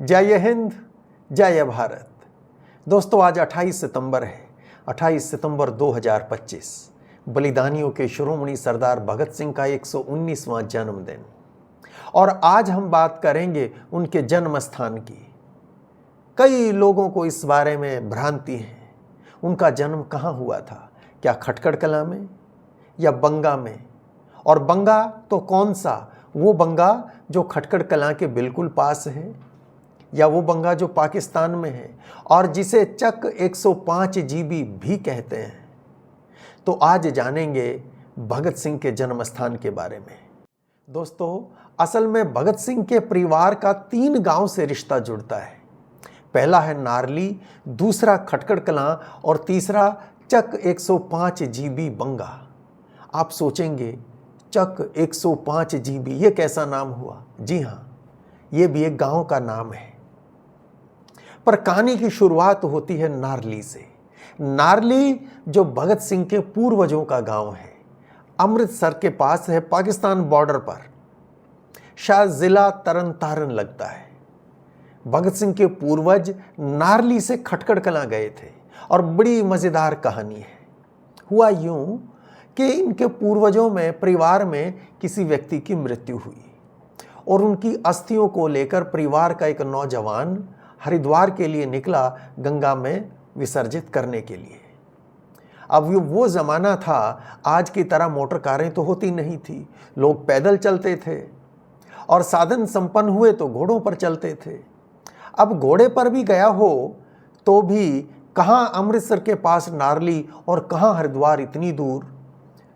जय हिंद, जय भारत। दोस्तों, आज 28 सितंबर है, 28 सितंबर 2025, बलिदानियों के शिरोमणि सरदार भगत सिंह का 119वां जन्मदिन। और आज हम बात करेंगे उनके जन्म स्थान की। कई लोगों को इस बारे में भ्रांति है, उनका जन्म कहाँ हुआ था, क्या खटकड़ कलां में या बंगा में? और बंगा तो कौन सा, वो बंगा जो खटकड़ कलां के बिल्कुल पास है, या वो बंगा जो पाकिस्तान में है और जिसे चक 105 जीबी भी कहते हैं? तो आज जानेंगे भगत सिंह के जन्म स्थान के बारे में। दोस्तों, असल में भगत सिंह के परिवार का 3 गांव से रिश्ता जुड़ता है। पहला है नारली, दूसरा खटकड़ कलां और तीसरा चक 105 जीबी बंगा। आप सोचेंगे चक 105 जीबी, ये कैसा नाम हुआ? जी हाँ, ये भी एक गांव का नाम है। पर कहानी की शुरुआत होती है नारली से। नारली जो भगत सिंह के पूर्वजों का गांव है, अमृतसर के पास है, पाकिस्तान बॉर्डर पर, शायद जिला तरन तारन लगता है। भगत सिंह के पूर्वज नारली से खटकड़ कलां गए थे और बड़ी मजेदार कहानी है। हुआ यूं कि इनके पूर्वजों में परिवार में किसी व्यक्ति की मृत्यु हुई और उनकी अस्थियों को लेकर परिवार का एक नौजवान हरिद्वार के लिए निकला, गंगा में विसर्जित करने के लिए। अब वो ज़माना था, आज की तरह मोटर कारें तो होती नहीं थी, लोग पैदल चलते थे और साधन संपन्न हुए तो घोड़ों पर चलते थे। अब घोड़े पर भी गया हो तो भी कहाँ अमृतसर के पास नारली और कहाँ हरिद्वार, इतनी दूर,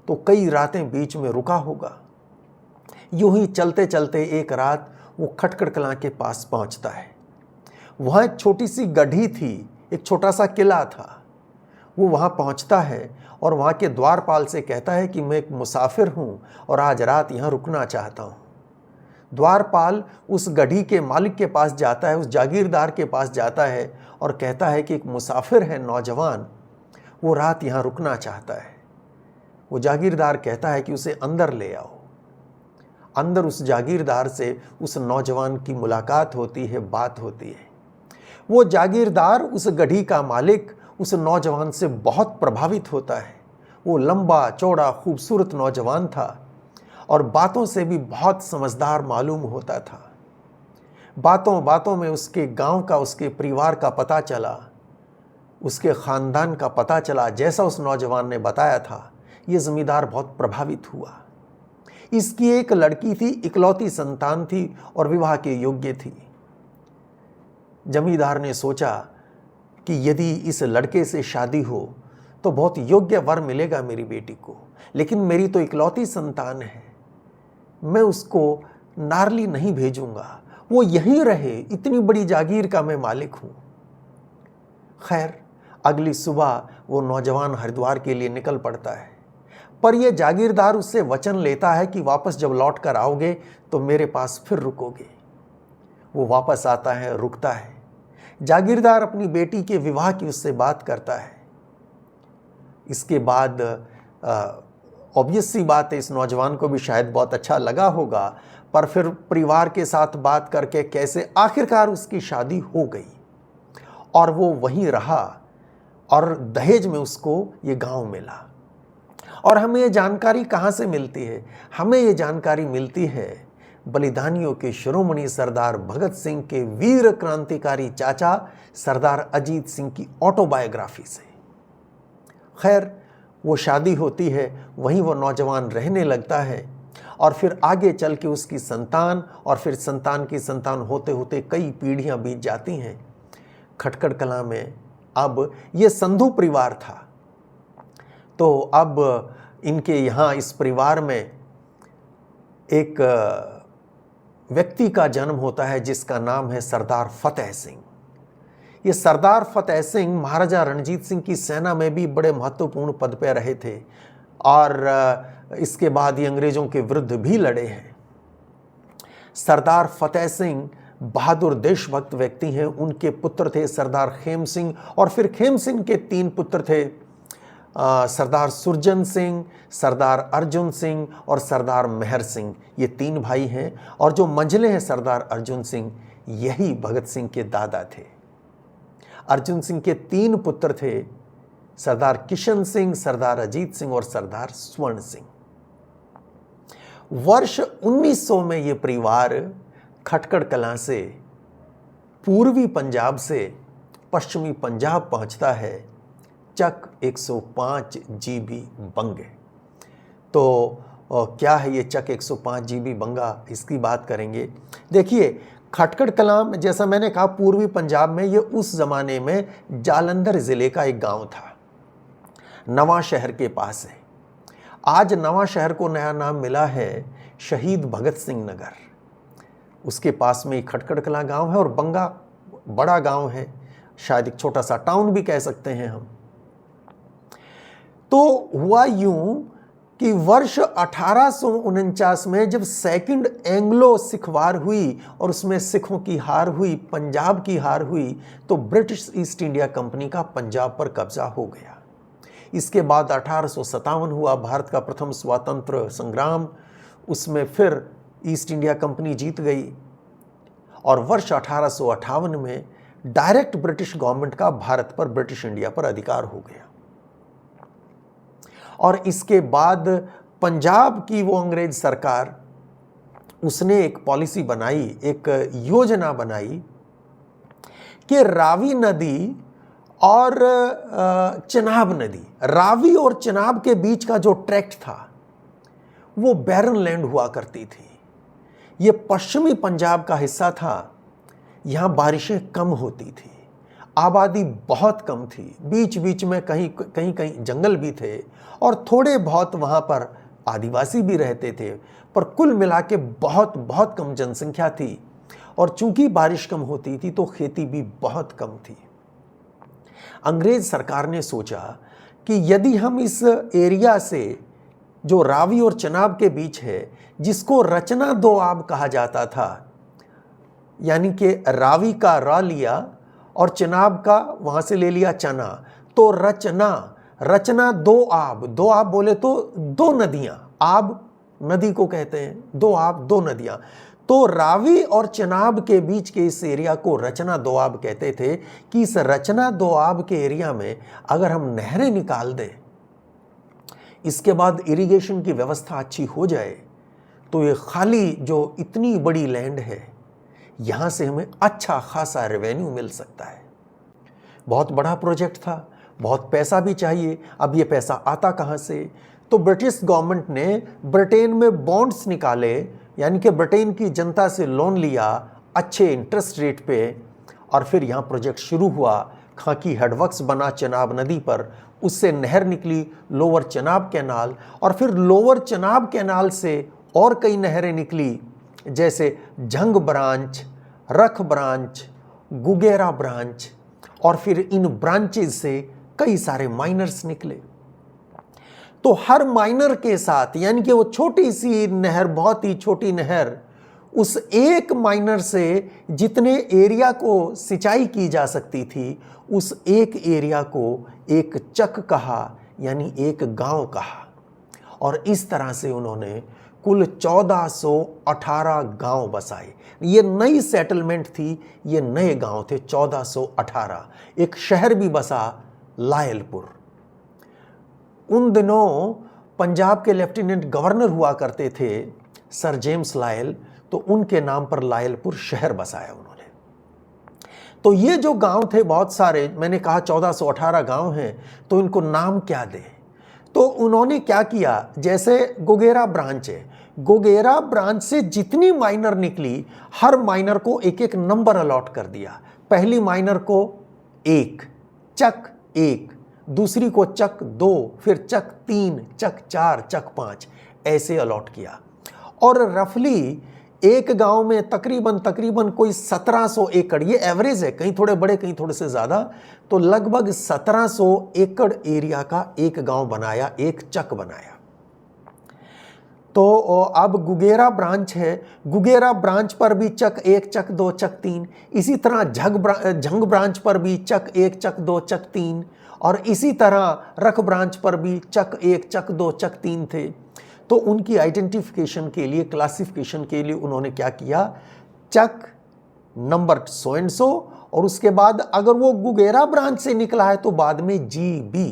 तो कई रातें बीच में रुका होगा। यूं ही चलते चलते एक रात वो खटकड़ कलां के पास पहुंचता है। वहाँ एक छोटी सी गढ़ी थी, एक छोटा सा किला था। वो वहाँ पहुँचता है और वहाँ के द्वारपाल से कहता है कि मैं एक मुसाफिर हूँ और आज रात यहाँ रुकना चाहता हूँ। द्वारपाल उस गढ़ी के मालिक के पास जाता है, उस जागीरदार के पास जाता है और कहता है कि एक मुसाफिर है नौजवान, वो रात यहाँ रुकना चाहता है। वो जागीरदार कहता है कि उसे अंदर ले आओ। अंदर उस जागीरदार से उस नौजवान की मुलाकात होती है, बात होती है। वो जागीरदार, उस गढ़ी का मालिक, उस नौजवान से बहुत प्रभावित होता है। वो लंबा चौड़ा खूबसूरत नौजवान था और बातों से भी बहुत समझदार मालूम होता था। बातों बातों में उसके गांव का, उसके परिवार का पता चला, उसके ख़ानदान का पता चला। जैसा उस नौजवान ने बताया था, ये ज़मींदार बहुत प्रभावित हुआ। इसकी एक लड़की थी, इकलौती संतान थी और विवाह के योग्य थी। जमींदार ने सोचा कि यदि इस लड़के से शादी हो तो बहुत योग्य वर मिलेगा मेरी बेटी को, लेकिन मेरी तो इकलौती संतान है, मैं उसको नारली नहीं भेजूंगा, वो यहीं रहे, इतनी बड़ी जागीर का मैं मालिक हूं। खैर, अगली सुबह वो नौजवान हरिद्वार के लिए निकल पड़ता है, पर यह जागीरदार उससे वचन लेता है कि वापस जब लौट कर आओगे तो मेरे पास फिर रुकोगे। वो वापस आता है, रुकता है। जागीरदार अपनी बेटी के विवाह की उससे बात करता है। इसके बाद ऑब्वियस सी बात है, इस नौजवान को भी शायद बहुत अच्छा लगा होगा, पर फिर परिवार के साथ बात करके कैसे आखिरकार उसकी शादी हो गई और वो वहीं रहा और दहेज में उसको ये गांव मिला। और हमें ये जानकारी कहाँ से मिलती है? हमें ये जानकारी मिलती है बलिदानियों के शिरोमणि सरदार भगत सिंह के वीर क्रांतिकारी चाचा सरदार अजीत सिंह की ऑटोबायोग्राफी से। खैर, वो शादी होती है, वहीं वो नौजवान रहने लगता है और फिर आगे चल के उसकी संतान और फिर संतान की संतान होते होते कई पीढ़ियां बीत जाती हैं। खटकड़ कलां में अब ये संधू परिवार था, तो अब इनके यहाँ इस परिवार में एक व्यक्ति का जन्म होता है जिसका नाम है सरदार फतेह सिंह। ये सरदार फतेह सिंह महाराजा रणजीत सिंह की सेना में भी बड़े महत्वपूर्ण पद पर रहे थे और इसके बाद ये अंग्रेजों के विरुद्ध भी लड़े हैं। सरदार फतेह सिंह बहादुर देशभक्त व्यक्ति हैं। उनके पुत्र थे सरदार खेम सिंह और फिर खेम सिंह के 3 पुत्र थे, सरदार सुरजन सिंह, सरदार अर्जुन सिंह और सरदार मेहर सिंह। ये 3 भाई हैं और जो मंझले हैं सरदार अर्जुन सिंह, यही भगत सिंह के दादा थे। अर्जुन सिंह के 3 पुत्र थे, सरदार किशन सिंह, सरदार अजीत सिंह और सरदार स्वर्ण सिंह। वर्ष 1900 में यह परिवार खटकड़ कलां से पूर्वी पंजाब से पश्चिमी पंजाब पहुंचता है चक 105 GB बंगे। तो क्या है ये चक 105 GB बंगा, इसकी बात करेंगे। देखिए, खटकड़ कलां में, जैसा मैंने कहा, पूर्वी पंजाब में, ये उस ज़माने में जालंधर ज़िले का एक गांव था, नवा शहर के पास है। आज नवा शहर को नया नाम मिला है शहीद भगत सिंह नगर। उसके पास में खटकड़ कलां गांव है और बंगा बड़ा गांव है, शायद एक छोटा सा टाउन भी कह सकते हैं हम। तो हुआ यूं कि वर्ष 1849 में जब सेकंड एंग्लो सिख वार हुई और उसमें सिखों की हार हुई, पंजाब की हार हुई, तो ब्रिटिश ईस्ट इंडिया कंपनी का पंजाब पर कब्जा हो गया। इसके बाद 1857 हुआ, भारत का प्रथम स्वतंत्र संग्राम, उसमें फिर ईस्ट इंडिया कंपनी जीत गई और वर्ष 1858 में डायरेक्ट ब्रिटिश गवर्नमेंट का भारत पर, ब्रिटिश इंडिया पर अधिकार हो गया। और इसके बाद पंजाब की वो अंग्रेज सरकार, उसने एक पॉलिसी बनाई, एक योजना बनाई कि रावी नदी और चिनाब नदी, रावी और चिनाब के बीच का जो ट्रैक्ट था वो बैरन लैंड हुआ करती थी। ये पश्चिमी पंजाब का हिस्सा था, यहाँ बारिशें कम होती थी, आबादी बहुत कम थी, बीच बीच में कहीं कहीं जंगल भी थे और थोड़े बहुत वहाँ पर आदिवासी भी रहते थे, पर कुल मिला के बहुत बहुत कम जनसंख्या थी। और चूंकि बारिश कम होती थी तो खेती भी बहुत कम थी। अंग्रेज सरकार ने सोचा कि यदि हम इस एरिया से, जो रावी और चिनाब के बीच है, जिसको रचना दो आब कहा जाता था, यानी कि रावी का रा लिया और चिनाब का वहाँ से ले लिया चना, तो रचना दो आब बोले तो 2 नदियाँ, आब नदी को कहते हैं, 2 आब 2 नदियाँ। तो रावी और चिनाब के बीच के इस एरिया को रचना दोआब कहते थे कि इस रचना दोआब के एरिया में अगर हम नहरें निकाल दें, इसके बाद इरिगेशन की व्यवस्था अच्छी हो जाए, तो ये खाली जो इतनी बड़ी लैंड है, यहाँ से हमें अच्छा खासा रेवेन्यू मिल सकता है। बहुत बड़ा प्रोजेक्ट था, बहुत पैसा भी चाहिए। अब ये पैसा आता कहाँ से? तो ब्रिटिश गवर्नमेंट ने ब्रिटेन में बॉन्ड्स निकाले, यानी कि ब्रिटेन की जनता से लोन लिया अच्छे इंटरेस्ट रेट पे, और फिर यहाँ प्रोजेक्ट शुरू हुआ। खाकी हेडवर्क्स बना चिनाब नदी पर, उससे नहर निकली लोअर चिनाब कैनाल, और फिर लोअर चिनाब कैनाल से और कई नहरें निकली, जैसे झंग ब्रांच, रख ब्रांच, गुगेरा ब्रांच, और फिर इन ब्रांचेज से कई सारे माइनर्स निकले। तो हर माइनर के साथ, यानी कि वो छोटी सी नहर, बहुत ही छोटी नहर, उस एक माइनर से जितने एरिया को सिंचाई की जा सकती थी, उस एक एरिया को एक चक कहा, यानी एक गांव कहा। और इस तरह से उन्होंने कुल 1418 गांव बसाए। ये नई सेटलमेंट थी, ये नए गांव थे 1418। एक शहर भी बसा, लायलपुर। उन दिनों पंजाब के लेफ्टिनेंट गवर्नर हुआ करते थे सर जेम्स लायल, तो उनके नाम पर लायलपुर शहर बसाया उन्होंने। तो ये जो गांव थे बहुत सारे, मैंने कहा 1418 गांव हैं, तो इनको नाम क्या दें? तो उन्होंने क्या किया, जैसे गोगेरा ब्रांच है, गोगेरा ब्रांच से जितनी माइनर निकली, हर माइनर को एक एक नंबर अलॉट कर दिया। पहली माइनर को 1, चक 1, दूसरी को चक 2, फिर चक 3, चक 4, चक 5, ऐसे अलॉट किया। और रफली एक गांव में तकरीबन कोई 1700 एकड़, ये एवरेज है, कहीं थोड़े बड़े कहीं थोड़े से ज़्यादा, तो लगभग 1700 एकड़ एरिया का एक गांव बनाया, एक चक बनाया। तो अब गुगेरा ब्रांच है, गुगेरा ब्रांच पर भी चक 1, चक 2, चक 3, इसी तरह झंग ब्रांच पर भी चक 1, चक 2, चक 3, और इसी तरह रख ब्रांच पर भी चक 1, चक 2, चक 3 थे। तो उनकी आइडेंटिफिकेशन के लिए, क्लासिफिकेशन के लिए उन्होंने क्या किया, चक नंबर सो एंड सो, और उसके बाद अगर वो गुगेरा ब्रांच से निकला है तो बाद में GB,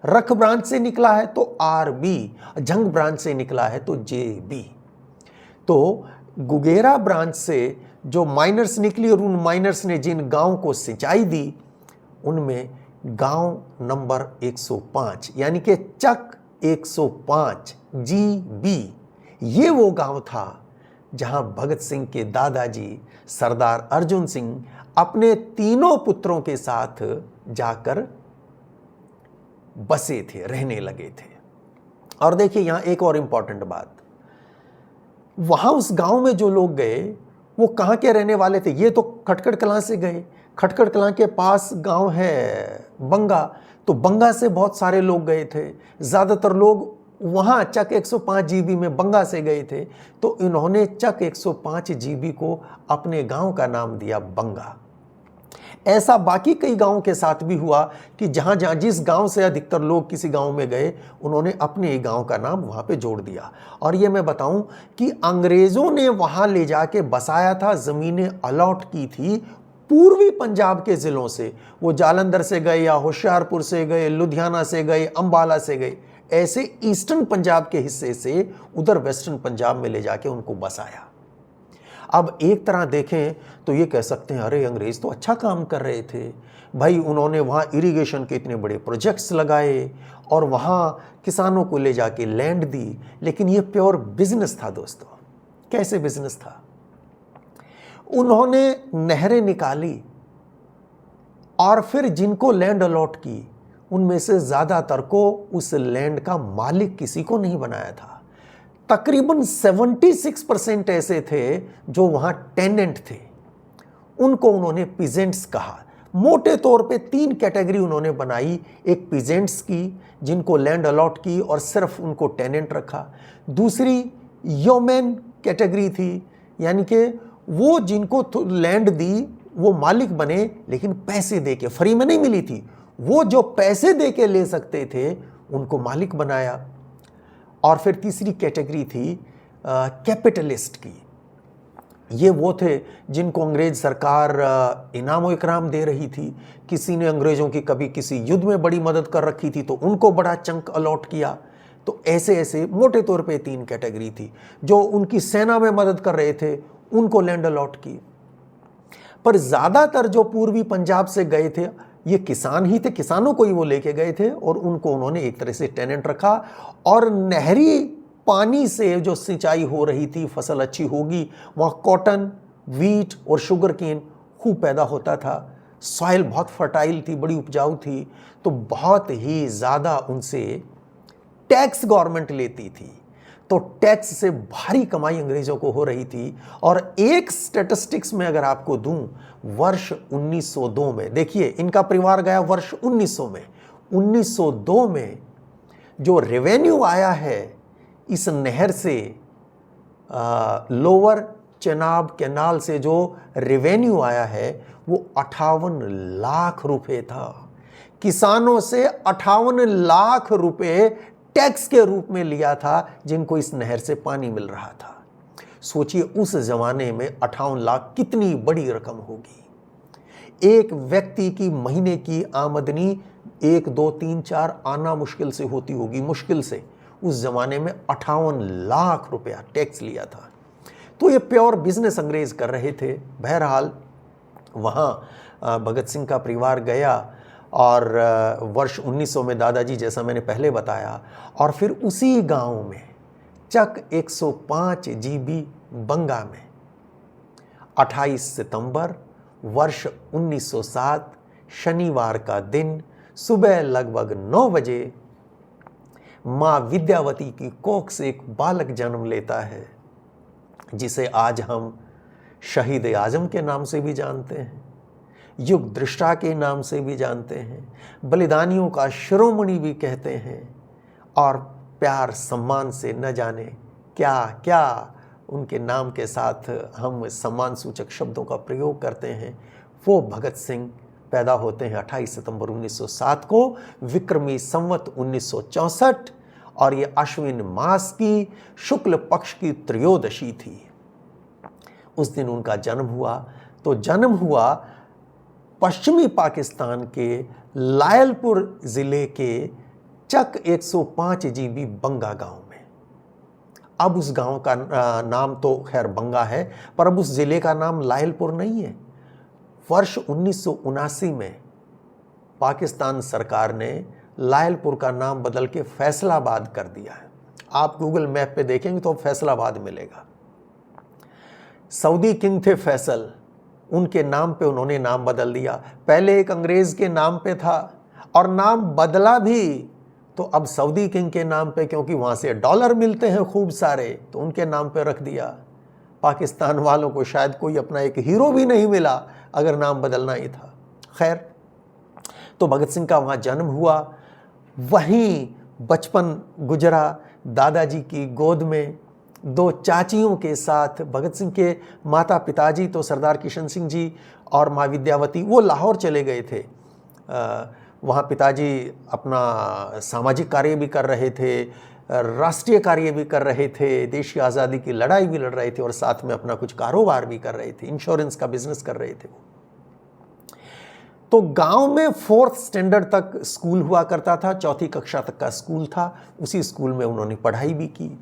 रख ब्रांच से निकला है तो RB, झंग ब्रांच से निकला है तो JB। तो गुगेरा ब्रांच से जो माइनर्स निकली और उन माइनर्स ने जिन गांव को सिंचाई दी उनमें गांव नंबर 105 यानी कि चक 105 GB, ये वो गांव था जहां भगत सिंह के दादाजी सरदार अर्जुन सिंह अपने तीनों पुत्रों के साथ जाकर बसे थे, रहने लगे थे। और देखिए यहां एक और इंपॉर्टेंट बात, वहां उस गांव में जो लोग गए वो कहां के रहने वाले थे? ये तो खटखड़ कलां से गए, खटखड़ कलां के पास गांव है बंगा, तो बंगा से बहुत सारे लोग गए थे। ज़्यादातर लोग वहाँ चक 105 GB में बंगा से गए थे, तो इन्होंने चक 105 GB को अपने गांव का नाम दिया बंगा। ऐसा बाकी कई गांवों के साथ भी हुआ कि जहाँ जहाँ जिस गांव से अधिकतर लोग किसी गांव में गए उन्होंने अपने गांव का नाम वहाँ पे जोड़ दिया। और ये मैं बताऊं कि अंग्रेज़ों ने वहाँ ले जाके बसाया था, ज़मीनें अलॉट की थी पूर्वी पंजाब के ज़िलों से। वो जालंधर से गए या होशियारपुर से गए, लुधियाना से गए, अंबाला से गए, ऐसे ईस्टर्न पंजाब के हिस्से से उधर वेस्टर्न पंजाब में ले जाके उनको बसाया। अब एक तरह देखें तो ये कह सकते हैं अरे अंग्रेज़ तो अच्छा काम कर रहे थे भाई, उन्होंने वहाँ इरिगेशन के इतने बड़े प्रोजेक्ट्स लगाए और वहाँ किसानों को ले जाके लैंड दी। लेकिन ये प्योर बिजनेस था दोस्तों। कैसे बिजनेस था? उन्होंने नहरें निकाली और फिर जिनको लैंड अलॉट की उनमें से ज़्यादातर को उस लैंड का मालिक किसी को नहीं बनाया था। तकरीबन 76% ऐसे थे जो वहाँ टेनेंट थे, उनको उन्होंने पीजेंट्स कहा। मोटे तौर पे 3 कैटेगरी उन्होंने बनाई, एक पीजेंट्स की जिनको लैंड अलॉट की और सिर्फ उनको टेनेंट रखा। दूसरी योमेन कैटेगरी थी, यानी कि वो जिनको लैंड दी वो मालिक बने लेकिन पैसे दे के, फ्री में नहीं मिली थी, वो जो पैसे दे के ले सकते थे उनको मालिक बनाया। और फिर तीसरी कैटेगरी थी कैपिटलिस्ट की। ये वो थे जिनको अंग्रेज सरकार इनाम व इकराम दे रही थी। किसी ने अंग्रेज़ों की कभी किसी युद्ध में बड़ी मदद कर रखी थी तो उनको बड़ा चंक अलॉट किया। तो ऐसे ऐसे मोटे तौर पे 3 कैटेगरी थी। जो उनकी सेना में मदद कर रहे थे उनको लैंड अलॉट की। पर ज़्यादातर जो पूर्वी पंजाब से गए थे ये किसान ही थे, किसानों को ही वो लेके गए थे और उनको उन्होंने एक तरह से टेनेंट रखा। और नहरी पानी से जो सिंचाई हो रही थी, फसल अच्छी होगी, वहाँ कॉटन, वीट और शुगर केन खूब पैदा होता था। सॉइल बहुत फर्टाइल थी, बड़ी उपजाऊ थी, तो बहुत ही ज़्यादा उनसे टैक्स गवर्नमेंट लेती थी। तो टैक्स से भारी कमाई अंग्रेज़ों को हो रही थी। और एक स्टैटिस्टिक्स में अगर आपको दूं, वर्ष 1902 में, देखिए इनका परिवार गया वर्ष 1900 में, 1902 में जो रेवेन्यू आया है इस नहर से, लोअर चेनाब कैनाल से जो रेवेन्यू आया है वो 58 लाख रुपए था। किसानों से 58 लाख रुपए टैक्स के रूप में लिया था जिनको इस नहर से पानी मिल रहा था। सोचिए उस जमाने में 58 लाख कितनी बड़ी रकम होगी। एक व्यक्ति की महीने की आमदनी 1, 2, 3, 4 आना मुश्किल से होती होगी, मुश्किल से। उस जमाने में 58 लाख रुपया टैक्स लिया था। तो ये प्योर बिजनेस अंग्रेज कर रहे थे। बहरहाल वहाँ भगत सिंह का परिवार गया और वर्ष 1900 में दादाजी, जैसा मैंने पहले बताया, और फिर उसी गांव में चक 105 GB बंगा में 28 सितंबर वर्ष 1907 शनिवार का दिन सुबह लगभग 9 बजे माँ विद्यावती की कोख से एक बालक जन्म लेता है, जिसे आज हम शहीद आजम के नाम से भी जानते हैं, युग दृष्टा के नाम से भी जानते हैं, बलिदानियों का शिरोमणि भी कहते हैं, और प्यार सम्मान से न जाने क्या क्या उनके नाम के साथ हम सम्मान सूचक शब्दों का प्रयोग करते हैं। वो भगत सिंह पैदा होते हैं 28 सितंबर 1907 को, विक्रमी संवत 1964, और ये अश्विन मास की शुक्ल पक्ष की त्रयोदशी थी। उस दिन उनका जन्म हुआ। तो जन्म हुआ पश्चिमी पाकिस्तान के लायलपुर ज़िले के चक 105 जीबी बंगा गांव में। अब उस गांव का नाम तो खैर बंगा है, पर अब उस ज़िले का नाम लायलपुर नहीं है। वर्ष 1979 में पाकिस्तान सरकार ने लायलपुर का नाम बदल के फैसलाबाद कर दिया है। आप गूगल मैप पे देखेंगे तो फैसलाबाद मिलेगा। सऊदी किंग थे फैसल, उनके नाम पे उन्होंने नाम बदल दिया। पहले एक अंग्रेज के नाम पे था और नाम बदला भी तो अब सऊदी किंग के नाम पे, क्योंकि वहाँ से डॉलर मिलते हैं खूब सारे, तो उनके नाम पे रख दिया। पाकिस्तान वालों को शायद कोई अपना एक हीरो भी नहीं मिला अगर नाम बदलना ही था। खैर, तो भगत सिंह का वहाँ जन्म हुआ, वहीं बचपन गुजरा दादाजी की गोद में 2 चाचियों के साथ। भगत सिंह के माता पिताजी तो सरदार किशन सिंह जी और माँ विद्यावती, वो लाहौर चले गए थे। वहाँ पिताजी अपना सामाजिक कार्य भी कर रहे थे, राष्ट्रीय कार्य भी कर रहे थे, देश की आज़ादी की लड़ाई भी लड़ रहे थे और साथ में अपना कुछ कारोबार भी कर रहे थे, इंश्योरेंस का बिजनेस कर रहे थे। तो गांव में 4th स्टैंडर्ड तक स्कूल हुआ करता था, 4th कक्षा तक का स्कूल था। उसी स्कूल में उन्होंने पढ़ाई भी की।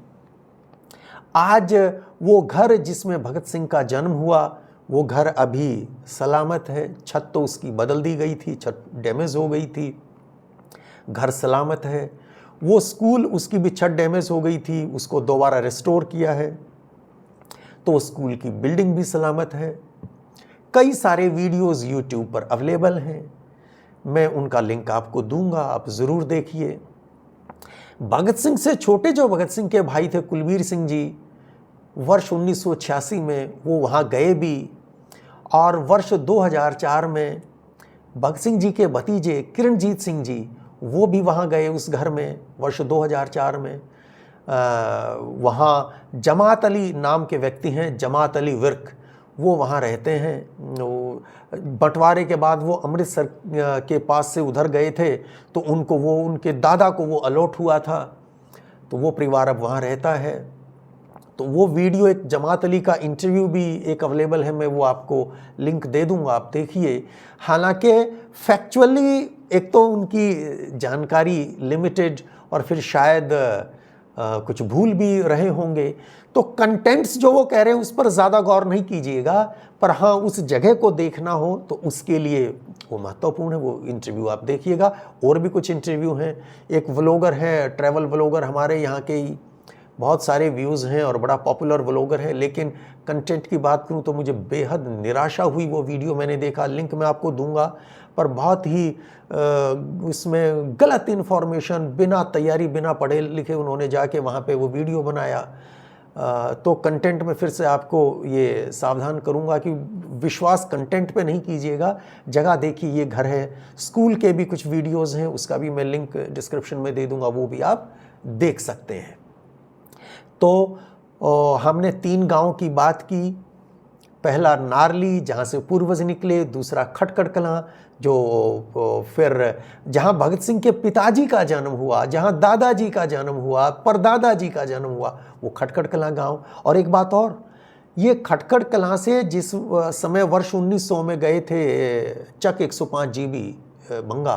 आज वो घर जिसमें भगत सिंह का जन्म हुआ, वो घर अभी सलामत है। छत तो उसकी बदल दी गई थी, छत डैमेज हो गई थी, घर सलामत है। वो स्कूल, उसकी भी छत डैमेज हो गई थी, उसको दोबारा रिस्टोर किया है, तो स्कूल की बिल्डिंग भी सलामत है। कई सारे वीडियोस यूट्यूब पर अवेलेबल हैं, मैं उनका लिंक आपको दूंगा, आप ज़रूर देखिए। भगत सिंह से छोटे जो भगत सिंह के भाई थे कुलबीर सिंह जी, वर्ष 1986 में वो वहाँ गए भी, और वर्ष 2004 में भगत सिंह जी के भतीजे किरणजीत सिंह जी वो भी वहाँ गए उस घर में वर्ष 2004 में। वहाँ जमात अली नाम के व्यक्ति हैं, जमात अली विर्क, वो वहाँ रहते हैं। बंटवारे के बाद वो अमृतसर के पास से उधर गए थे, तो उनको वो, उनके दादा को वो अलॉट हुआ था, तो वो परिवार अब वहाँ रहता है। तो वो वीडियो, एक जमात अली का इंटरव्यू भी एक अवेलेबल है, मैं वो आपको लिंक दे दूंगा, आप देखिए। हालांकि फैक्चुअली एक तो उनकी जानकारी लिमिटेड और फिर शायद कुछ भूल भी रहे होंगे, तो कंटेंट्स जो वो कह रहे हैं उस पर ज़्यादा गौर नहीं कीजिएगा, पर हाँ उस जगह को देखना हो तो उसके लिए वो महत्वपूर्ण है, वो इंटरव्यू आप देखिएगा। और भी कुछ इंटरव्यू हैं, एक व्लॉगर है, ट्रैवल व्लॉगर, हमारे यहाँ के ही, बहुत सारे व्यूज़ हैं और बड़ा पॉपुलर व्लॉगर है, लेकिन कंटेंट की बात करूं तो मुझे बेहद निराशा हुई। वो वीडियो मैंने देखा, लिंक मैं आपको दूंगा, पर बहुत ही उसमें गलत इन्फॉर्मेशन, बिना तैयारी, बिना पढ़े लिखे उन्होंने जाके वहाँ पे वो वीडियो बनाया। तो कंटेंट में फिर से आपको ये सावधान करूँगा कि विश्वास कंटेंट पे नहीं कीजिएगा, जगह देखिए। ये घर है, स्कूल के भी कुछ वीडियोज़ हैं, उसका भी मैं लिंक डिस्क्रिप्शन में दे दूँगा, वो भी आप देख सकते हैं। तो हमने 3 गांव की बात की। पहला नारली, जहाँ से पूर्वज निकले, दूसरा खटखड़ कलां, जो फिर जहाँ भगत सिंह के पिताजी का जन्म हुआ, जहाँ दादाजी का जन्म हुआ, परदादाजी का जन्म हुआ, वो खटखड़ कलां गांव। और एक बात और, ये खटखड़ कलां से जिस समय वर्ष 1900 में गए थे चक 105 जीबी बंगा,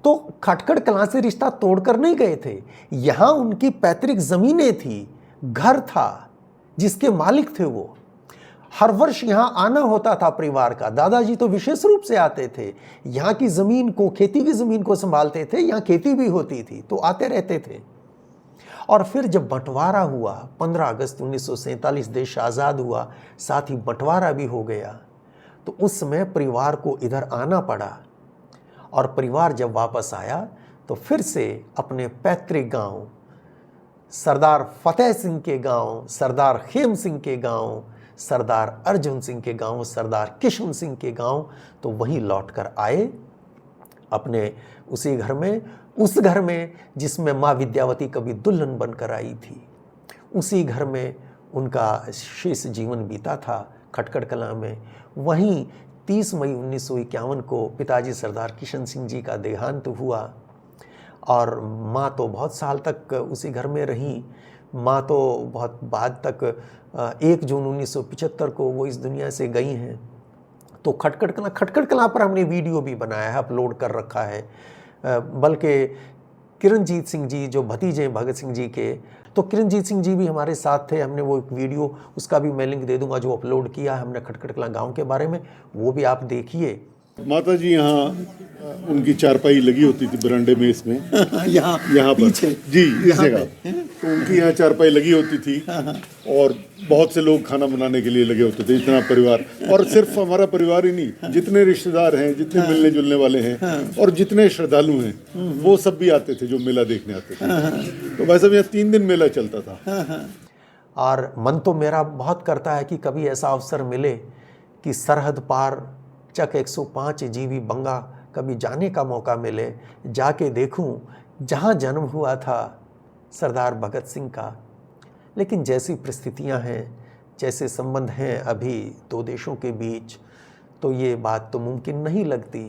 तो खटखड़ कलां से रिश्ता तोड़कर नहीं गए थे। यहाँ उनकी पैतृक ज़मीनें थी, घर था जिसके मालिक थे वो। हर वर्ष यहाँ आना होता था परिवार का, दादाजी तो विशेष रूप से आते थे, यहाँ की ज़मीन को, खेती की ज़मीन को संभालते थे, यहाँ खेती भी होती थी, तो आते रहते थे। और फिर जब बंटवारा हुआ, 15 अगस्त 1947 देश आज़ाद हुआ, साथ ही बंटवारा भी हो गया, तो उस समय परिवार को इधर आना पड़ा। और परिवार जब वापस आया तो फिर से अपने पैतृक गांव, सरदार फतेह सिंह के गांव, सरदार खेम सिंह के गांव, सरदार अर्जुन सिंह के गांव, सरदार किशन सिंह के गांव, तो वहीं लौटकर आए अपने उसी घर में, उस घर में जिसमें माँ विद्यावती कभी दुल्हन बनकर आई थी। उसी घर में उनका शेष जीवन बीता था, खटखड़ कलां में। वहीं 30 मई 1951 को पिताजी सरदार किशन सिंह जी का देहांत हुआ, और माँ तो बहुत साल तक उसी घर में रहीं। माँ तो बहुत बाद तक 1 जून 1975 को वो इस दुनिया से गई हैं। तो खटखट कलां पर हमने वीडियो भी बनाया है, अपलोड कर रखा है। बल्कि किरणजीत सिंह जी जो भतीजे हैं भगत सिंह जी के, तो किरणजीत सिंह जी भी हमारे साथ थे। हमने वो एक वीडियो, उसका भी मैं लिंक दे दूंगा, जो अपलोड किया है हमने खटखट कलां गाँव के बारे में, वो भी आप देखिए। माता जी यहाँ उनकी चारपाई लगी होती थी बरामदे में, इसमें यहाँ पर जी, इस जगह तो उनकी यहाँ चारपाई लगी होती थी और बहुत से लोग खाना बनाने के लिए लगे होते थे, इतना परिवार। और सिर्फ हमारा परिवार ही नहीं, जितने रिश्तेदार हैं, जितने मिलने जुलने वाले हैं और जितने श्रद्धालु हैं, वो सब भी आते थे जो मेला देखने आते थे। तो वैसे यहाँ 3 दिन मेला चलता था। और मन तो मेरा बहुत करता है कि कभी ऐसा अवसर मिले कि सरहद पार चक 105 जीवी बंगा कभी जाने का मौका मिले, जाके देखूं जहां जन्म हुआ था सरदार भगत सिंह का। लेकिन जैसी परिस्थितियां हैं, जैसे संबंध हैं अभी दो देशों के बीच, तो ये बात तो मुमकिन नहीं लगती।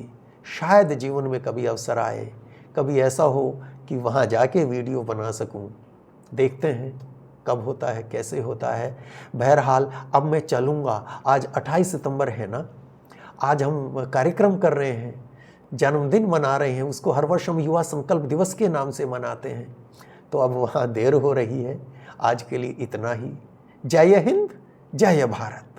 शायद जीवन में कभी अवसर आए, कभी ऐसा हो कि वहाँ जाके वीडियो बना सकूं। देखते हैं कब होता है, कैसे होता है। बहरहाल अब मैं चलूँगा। आज 28 सितंबर है ना, आज हम कार्यक्रम कर रहे हैं, जन्मदिन मना रहे हैं। उसको हर वर्ष हम युवा संकल्प दिवस के नाम से मनाते हैं। तो अब वहाँ देर हो रही है। आज के लिए इतना ही। जय हिंद, जय भारत।